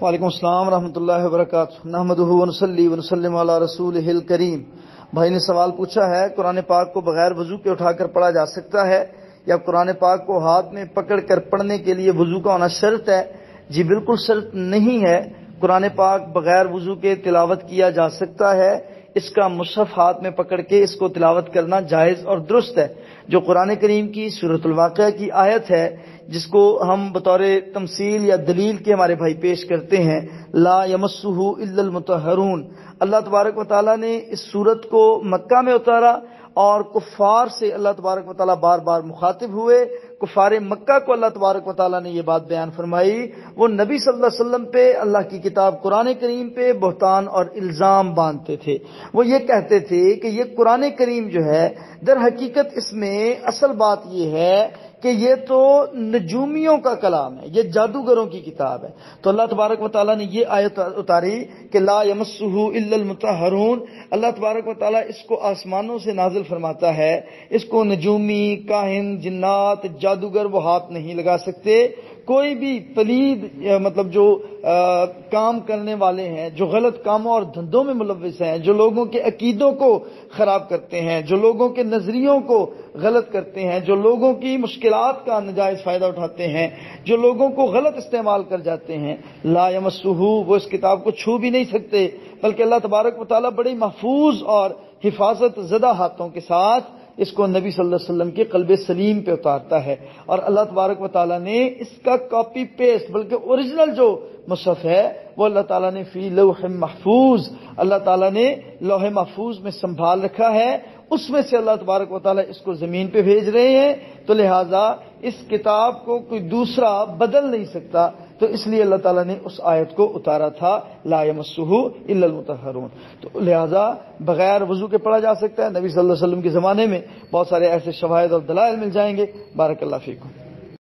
وعلیکم السلام ورحمۃ اللہ وبرکاتہ۔ نحمدہ ونصلی ونسلم علی رسولہ الکریم۔ بھائی نے سوال پوچھا ہے، قرآن پاک کو بغیر وضو کے اٹھا کر پڑھا جا سکتا ہے یا قرآن پاک کو ہاتھ میں پکڑ کر پڑھنے کے لیے وضو کا ہونا شرط ہے؟ جی بالکل شرط نہیں ہے، قرآن پاک بغیر وضو کے تلاوت کیا جا سکتا ہے۔ اس کا مصحف ہاتھ میں پکڑ کے اس کو تلاوت کرنا جائز اور درست ہے۔ جو قرآن کریم کی سورۃ الواقعہ کی آیت ہے، جس کو ہم بطور تمثیل یا دلیل کے ہمارے بھائی پیش کرتے ہیں، لا یمسہ الا المطہرون، اللہ تبارک و تعالیٰ نے اس سورت کو مکہ میں اتارا اور کفار سے اللہ تبارک و تعالیٰ بار بار مخاطب ہوئے۔ کفار مکہ کو اللہ تبارک و تعالیٰ نے یہ بات بیان فرمائی، وہ نبی صلی اللہ علیہ وسلم پہ، اللہ کی کتاب قرآن کریم پہ بہتان اور الزام باندھتے تھے۔ وہ یہ کہتے تھے کہ یہ قرآن کریم جو ہے، در حقیقت اس میں اصل بات یہ ہے کہ یہ تو نجومیوں کا کلام ہے، یہ جادوگروں کی کتاب ہے۔ تو اللہ تبارک و تعالیٰ نے یہ آیت اتاری کہ لا یمسہ الا المطہرون، اللہ تبارک و تعالیٰ اس کو آسمانوں سے نازل فرماتا ہے، اس کو نجومی، کاہن، جنات، جادوگر وہ ہاتھ نہیں لگا سکتے۔ کوئی بھی پلید مطلب جو کام کرنے والے ہیں، جو غلط کاموں اور دھندوں میں ملوث ہیں، جو لوگوں کے عقیدوں کو خراب کرتے ہیں، جو لوگوں کے نظریوں کو غلط کرتے ہیں، جو لوگوں کی مشکلات کا ناجائز فائدہ اٹھاتے ہیں، جو لوگوں کو غلط استعمال کر جاتے ہیں، لا یمسہ، وہ اس کتاب کو چھو بھی نہیں سکتے، بلکہ اللہ تبارک و تعالیٰ بڑے محفوظ اور حفاظت زدہ ہاتھوں کے ساتھ اس کو نبی صلی اللہ علیہ وسلم کے قلب سلیم پہ اتارتا ہے۔ اور اللہ تبارک و تعالیٰ نے اس کا کاپی پیسٹ، بلکہ اوریجنل جو مصحف ہے وہ اللہ تعالیٰ نے فی لوح محفوظ، اللہ تعالیٰ نے لوح محفوظ میں سنبھال رکھا ہے، اس میں سے اللہ تبارک و تعالیٰ اس کو زمین پہ بھیج رہے ہیں، تو لہٰذا اس کتاب کو کوئی دوسرا بدل نہیں سکتا۔ تو اس لیے اللہ تعالیٰ نے اس آیت کو اتارا تھا، لا یمسہ الا المطہرون۔ تو لہٰذا بغیر وضو کے پڑھا جا سکتا ہے۔ نبی صلی اللہ علیہ وسلم کے زمانے میں بہت سارے ایسے شواہد اور دلائل مل جائیں گے۔ بارک اللہ فیکم۔